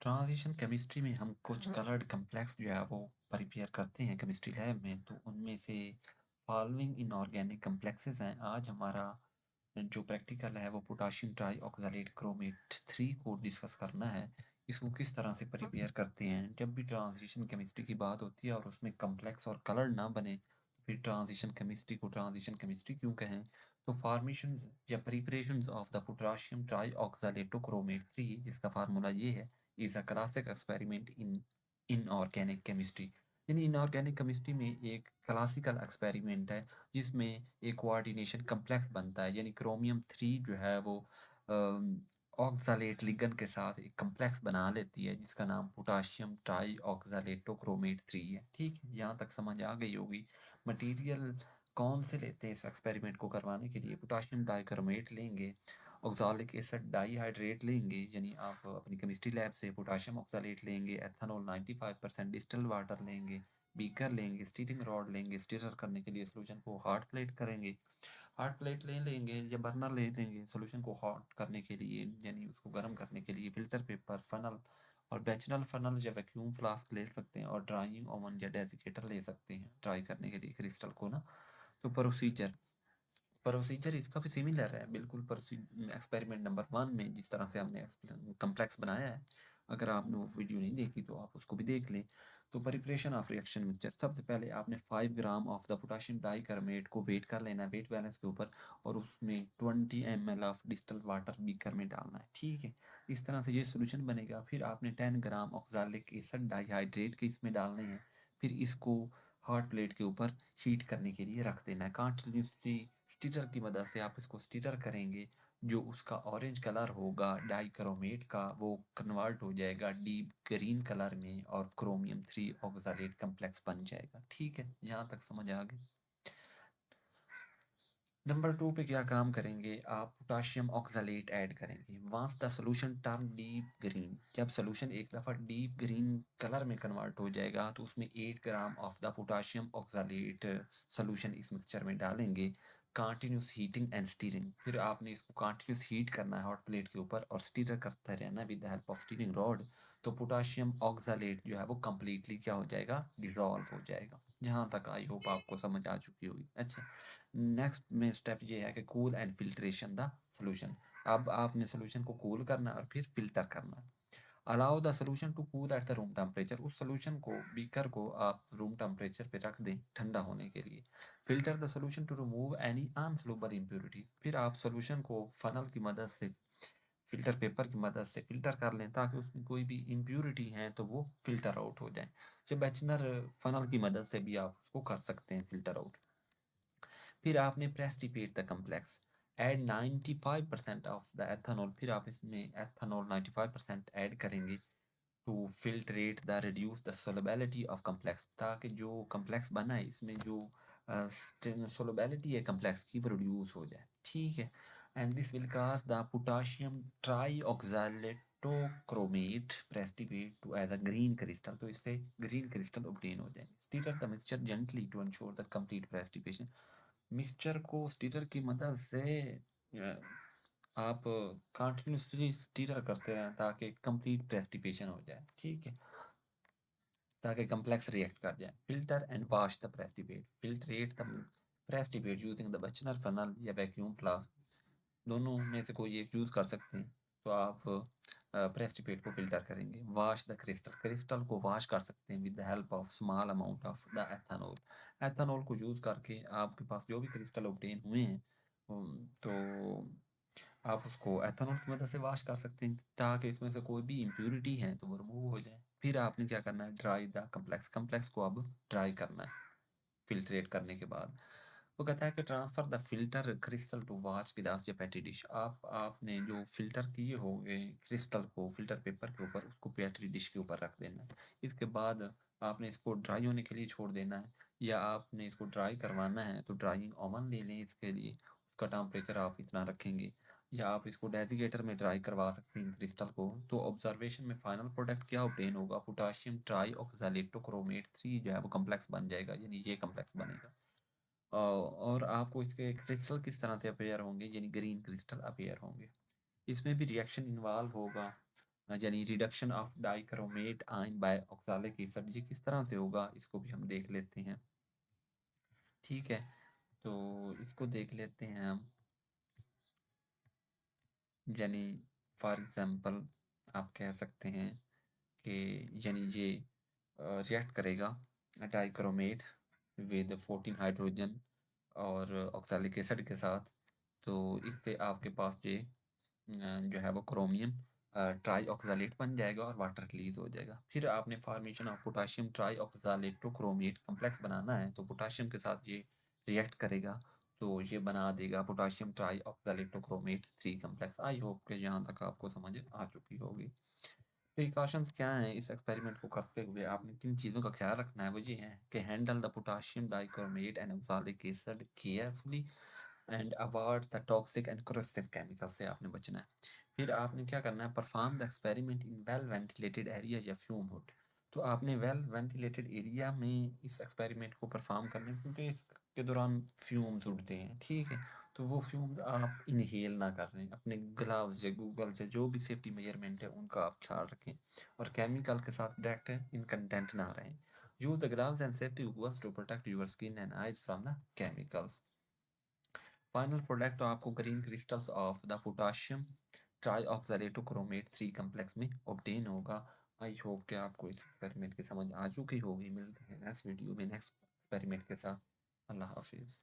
Transition chemistry में हम कुछ कलर्ड कम्प्लेक्स जो है वो प्रिपेयर करते हैं केमिस्ट्री लैब में। तो उनमें से फॉलोइंग इनऑर्गेनिक कम्प्लेक्सेस हैं। आज हमारा जो प्रैक्टिकल है वो पोटाशियम ट्राई ऑक्सालेट क्रोमेट 3 को डिस्कस करना है। इसको किस तरह से प्रिपेयर करते हैं। जब भी ट्रांजिशन केमिस्ट्री की बात होती है और उसमें कम्प्लेक्स और कलर ना बने तो फिर ट्रांजिशन केमिस्ट्री को ट्रांजिशन केमिस्ट्री क्यों कहें। तो फॉर्मेशन या preparation of the potassium tri oxalato chromate 3 जिसका फार्मूला ये है is a classic experiment in inorganic chemistry। यानी इनऑर्गेनिक केमिस्ट्री में एक क्लासिकल एक्सपेरिमेंट है जिसमें एक कोऑर्डिनेशन कम्प्लेक्स बनता है। यानी क्रोमियम 3 जो है वो ऑक्सालेट लिगन के साथ एक कम्प्लेक्स बना लेती है जिसका नाम पोटाशियम ट्राई ऑक्सालेटो क्रोमेट 3 है। ठीक है, यहाँ तक समझ आ गई होगी। मटेरियल कौन से लेते हैं इस एक्सपेरिमेंट को करवाने के लिए। पोटाशियम डाइक्रोमेट लेंगे, ऑक्सालिक एसिड डाइहाइड्रेट लेंगे, यानी आप अपनी केमिस्ट्री लैब से पोटाशियम ऑक्सालेट लेंगे, एथेनॉल 95% डिस्टिल वाटर लेंगे, बीकर लेंगे, स्टीरिंग रॉड लेंगे, स्टीरर करने के लिए सोल्यूशन को हार्ड प्लेट करेंगे। हार्ड प्लेट ले लेंगे या बर्नर ले लेंगे सोल्यूशन को हॉट करने के लिए, यानी उसको गर्म करने के लिए फिल्टर पेपर, फनल और बैचनल फनल या वैक्यूम फ्लास्क ले सकते हैं, और ड्राइंग ओवन या डेसिकेटर ले सकते हैं ड्राई करने के लिए क्रिस्टल को ना। तो प्रोसीजर प्रोसीजर इसका भी सिमिलर है बिल्कुल। एक्सपेरिमेंट नंबर 1 में जिस तरह से हमने कम्प्लेक्स बनाया है, अगर आपने वो वीडियो नहीं देखी तो आप उसको भी देख लें। तो प्रिपरेशन ऑफ रिएक्शन मिक्सचर, सबसे पहले आपने 5 ग्राम ऑफ द पोटाशियम डाइकार्बोनेट को वेट कर लेना है वेट बैलेंस के ऊपर, और उसमें 20 ml of distal water beaker में डालना है। ठीक है, इस तरह से ये सोल्यूशन बनेगा। फिर आपने 10 ग्राम ऑक्सालिक एसिड डाइहाइड्रेट के इसमें डालने हैं। फिर इसको हॉट प्लेट के ऊपर हीट करने के लिए रख देना है। कंटिन्यूसली स्टीरर की मदद से आप इसको स्टीरर करेंगे। जो उसका ऑरेंज कलर होगा डाइक्रोमेट का वो कन्वर्ट हो जाएगा डीप ग्रीन कलर में और क्रोमियम 3 ऑक्सालेट कम्प्लेक्स बन जाएगा। ठीक है, यहाँ तक समझ आ गई। नंबर 2 पे क्या काम करेंगे, आप पोटाशियम ऑक्सालेट ऐड करेंगे। Once the solution turn deep green, जब सोल्यूशन एक दफ़ा डीप ग्रीन कलर में कन्वर्ट हो जाएगा तो उसमें 8 gram of the potassium oxalate solution इस मिक्सचर में डालेंगे। कंटिन्यूस हीटिंग एंड स्टीरिंग, फिर आपने इसको कंटिन्यूस हीट करना है हॉट प्लेट के ऊपर और स्टीर करते रहना with the help of steering rod. तो पोटाशियम ऑक्सालेट जो है वो कम्प्लीटली क्या हो जाएगा, डिजॉल्व हो जाएगा। यहाँ तक आई होप आपको समझ आ चुकी होगी। अच्छा, नेक्स्ट में स्टेप ये है कि cool and filtration the solution. अब आपने सोल्यूशन को कूल करना है और फिर फिल्टर करना है। Allow the solution to cool at the room temperature, उस सोल्यूशन को बीकर को आप रूम टेम्परेचर पे रख दें ठंडा होने के लिए। Filter the solution to remove any insoluble impurity, फिर आप सोल्यूशन को फनल की मदद से फिल्टर पेपर की मदद से फिल्टर कर लें ताकि उसमें कोई भी इम्प्योरिटी है तो वो फिल्टर आउट हो जाए। जब बैचनर फनल की मदद से भी आप उसको कर सकते हैं फिल्टर आउट। फिर आपने precipitate the complex, add 95% of the ethanol, फिर आप इसमें एथेनॉल 95% ऐड करेंगे to filtrate the reduce the solubility of complex, ताकि जो कम्प्लेक्स बना है इसमें जो सोलबिलिटी है कम्प्लेक्स की वो रिड्यूस हो जाए। ठीक है, and this will cause the potassium tri oxalatochromate precipitate to as a green crystal, तो इससे ग्रीन क्रिस्टल ऑब्टेन हो जाएंगे। Stir the mixture gently to ensure the complete precipitation, mixture को स्टीरर की मदद से अ, आप कंटिन्यूसली स्टीरर करते रहें ताकि कंप्लीट प्रेसिपिटेशन हो जाए। ठीक है, ताकि कम्प्लेक्स रिएक्ट कर जाए। Filter and wash the precipitate, filtrate the precipitate using the burner funnel या वैक्यूम फ्लास्क, दोनों में से कोई एक यूज़ कर सकते हैं। तो आप प्रेसिपिटेट को फिल्टर करेंगे। वॉश द क्रिस्टल, क्रिस्टल को वॉश कर सकते हैं with the help of small amount of the ethanol, ethanol को यूज़ करके आपके पास जो भी क्रिस्टल ऑब्टेन हुए हैं तो आप उसको एथेनॉल की मदद से वॉश कर सकते हैं ताकि इसमें से कोई भी इम्प्योरिटी है तो वो रिमूव हो जाए। फिर आपने क्या करना है, ड्राई द कम्प्लेक्स, कम्प्लेक्स को अब ड्राई करना है फिल्ट्रेट करने के बाद। वो कहता है कि transfer the filter crystal to watch glass या पेट्री डिश, आपने जो फिल्टर किए होंगे क्रिस्टल को फिल्टर पेपर के ऊपर उसको पेट्री डिश के ऊपर रख देना है। इसके बाद आपने इसको ड्राई होने के लिए छोड़ देना है, या आपने इसको ड्राई करवाना है तो ड्राइंग ओवन ले लें। इसके लिए उसका टेम्परेचर आप इतना रखेंगे, या आप इसको डेजिकेटर में ड्राई करवा सकते हैं क्रिस्टल को। तो ऑब्जर्वेशन में फाइनल प्रोडक्ट क्या ऑब्टेन होगा, पोटाशियम ट्राई ऑक्सालेटोक्रोमेट 3 जो है वो कम्प्लेक्स बन जाएगा, यानी ये कम्प्लेक्स बनेगा। और आपको इसके क्रिस्टल किस तरह से अपेयर होंगे, यानी ग्रीन क्रिस्टल अपेयर होंगे। इसमें भी रिएक्शन इन्वॉल्व होगा यानी reduction of dichromate ion bye oxalic acid, ये किस तरह से होगा इसको भी हम देख लेते हैं। ठीक है, तो इसको देख लेते हैं हम। यानी फॉर एग्जांपल आप कह सकते हैं कि यानी ये रिएक्ट करेगा डाइक्रोमेट विद 14 हाइड्रोजन और ऑक्सैलिक एसिड के साथ, तो इससे आपके पास ये जो है वो क्रोमियम ट्राई ऑक्सालेट बन जाएगा और वाटर रिलीज हो जाएगा। फिर आपने formation of potassium tri oxalate to chromate complex बनाना है, तो पोटाशियम के साथ ये रिएक्ट करेगा, तो ये बना देगा potassium tri oxalate to chromate 3 complex. I hope कि यहाँ तक आपको समझ आ चुकी होगी। प्रिकॉशंस क्या हैं इस एक्सपेरिमेंट को करते हुए, आपने किन चीज़ों का ख्याल रखना है, वो ये है कि handle the potassium dichromate and oxalic acid carefully and avoid the toxic and corrosive chemical से आपने बचना है। फिर आपने क्या करना है, perform the experiment in well ventilated area या फ्यूम हुड, तो आपने वेल वेंटिलेटेड एरिया में इस एक्सपेरिमेंट को परफॉर्म करना है, क्योंकि इसके दौरान फ्यूम्स उड़ते हैं। ठीक है, तो वो फ्यूम्स आप इनहेल ना कर रहे हैं। अपने ग्लव्स या गूगल से जो भी सेफ्टी मेजरमेंट है उनका आप ख्याल रखें, और केमिकल के साथ डायरेक्ट इन कंटेंट ना रहें। Use the gloves and safety goggles to protect your skin and eyes from the chemicals. Final product तो आपको green crystals of the potassium trioxalatochromate 3 complex में ऑब्टेन होगा। आई होप कि आपको इस एक्सपेरिमेंट की समझ आ चुकी होगी। मिलते हैं नेक्स्ट वीडियो में नेक्स्ट एक्सपेरिमेंट के साथ। अल्लाह हाफिज़।